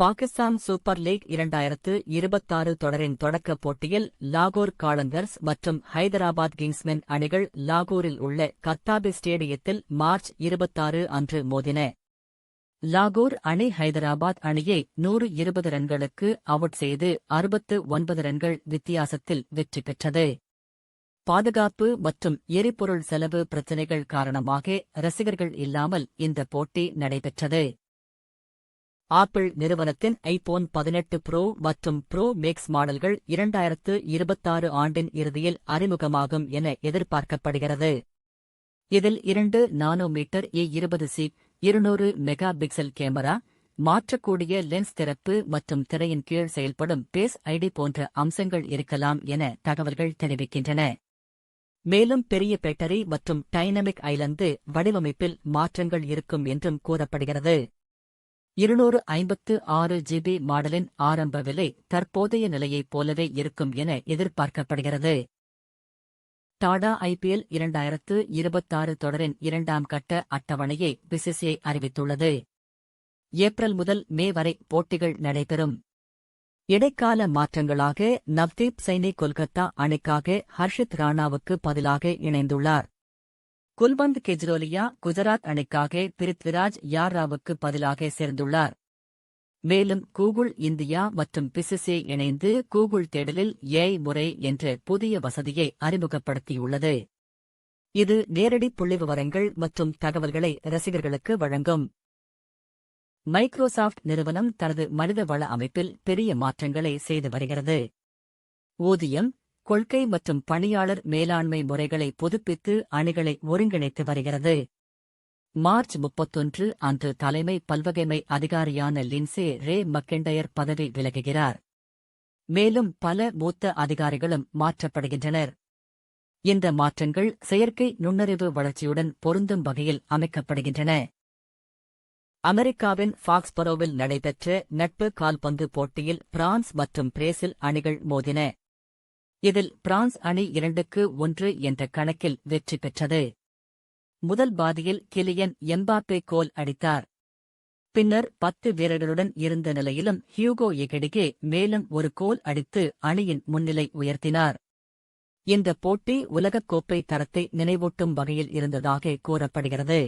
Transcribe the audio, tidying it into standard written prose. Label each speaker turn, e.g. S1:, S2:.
S1: Pakistan super league 2026 தொடரின் தொடக்கப் போட்டியில் லாகூர் காலந்தர்ஸ் மற்றும் ஹைதராபாத் கிங்ஸ்மென் அணிகள் லாகூரில் உள்ள கத்தாபி ஸ்டேடியத்தில் மார்ச் 26 அன்று மோதின. லாகூர் அணி ஹைதராபாத் அணியை 120 ரன்களுக்கு அவுட் செய்து 69 ரன்கள் வித்தியாசத்தில் வெற்றி பெற்றது. பாதுகாப்பு மற்றும் எரிபொருள் செலவு பிரச்சினைகள் காரணமாக ரசிகர்கள் இல்லாமல் இந்த போட்டி நடைபெற்றது. ஆப்பிள் நிறுவனத்தின் ஐபோன் 18 ப்ரோ மற்றும் ப்ரோ மேக்ஸ் மாடல்கள் 2026 ஆண்டின் இறுதியில் அறிமுகமாகும் என எதிர்பார்க்கப்படுகிறது. இதில் 2 nanometre E20C 200 mega pixel camera, மாற்றக்கூடிய லென்ஸ் திறப்பு மற்றும் திரையின் கீழ் செயல்படும் பேஸ் ஐடி போன்ற அம்சங்கள் இருக்கலாம் என தகவல்கள் தெரிவிக்கின்றன. மேலும் பெரிய பேட்டரி மற்றும் டைனமிக் ஐலந்து வடிவமைப்பில் மாற்றங்கள் இருக்கும் என்றும் கூறப்படுகிறது. 256 GB மாடலின் ஆரம்ப விலை தற்போதைய நிலையைப் போலவே இருக்கும் என எதிர்பார்க்கப்படுகிறது. டாடா IPL 2026 தொடரின் 2ஆம் கட்ட அட்டவணையை BCCI அறிவித்துள்ளது. ஏப்ரல் முதல் மே வரை போட்டிகள் நடைபெறும். இடைக்கால மாற்றங்களாக நவ்தீப் சைனி கொல்கத்தா அணிக்காக ஹர்ஷித் ராணாவுக்கு பதிலாக இணைந்துள்ளார். குல்வந்த் கெஜ்ரோலியா குஜராத் அணிக்காக பிரித்விராஜ் யாராவுக்கு பதிலாக சேர்ந்துள்ளார். மேலும் கூகுள் இந்தியா மற்றும் BCCI இணைந்து கூகுள் தேடலில் AI முறை என்ற புதிய வசதியை அறிமுகப்படுத்தியுள்ளது. இது நேரடி புள்ளிவிவரங்கள் மற்றும் தகவல்களை ரசிகர்களுக்கு வழங்கும். மைக்ரோசாஃப்ட் நிறுவனம் தனது மனிதவள அமைப்பில் பெரிய மாற்றங்களை செய்து வருகிறது. ஊதியம், கொள்கை மற்றும் பணியாளர் மேலாண்மை முறைகளை புதுப்பித்து அணிகளை ஒருங்கிணைத்து வருகிறது. மார்ச் 31 அன்று தலைமை பல்வகைமை அதிகாரியான லின்சே ரே மக்கெண்டயர் பதவி விலகுகிறார். மேலும் பல மூத்த அதிகாரிகளும் மாற்றப்படுகின்றனர். இந்த மாற்றங்கள் செயற்கை நுண்ணறிவு வளர்ச்சியுடன் பொருந்தும் வகையில் அமைக்கப்படுகின்றன. அமெரிக்காவின் ஃபாக்ஸ்பரோவில் நடைபெற்ற நட்பு கால்பந்து போட்டியில் பிரான்ஸ் மற்றும் பிரேசில் அணிகள் மோதின. இதில் பிரான்ஸ் அணி 2-1 என்ற கணக்கில் வெற்றி பெற்றது. முதல் பாதியில் கிலியன் எம்பாப்பே கோல் அடித்தார். பின்னர் 10 வீரர்களுடன் இருந்த நிலையிலும் ஹியூகோ எகெடிகே மேலும் ஒரு கோல் அடித்து அணியின் முன்னிலை உயர்த்தினார். இந்த போட்டி உலகக்கோப்பை தரத்தை நினைவூட்டும் வகையில் இருந்ததாக கூறப்படுகிறது.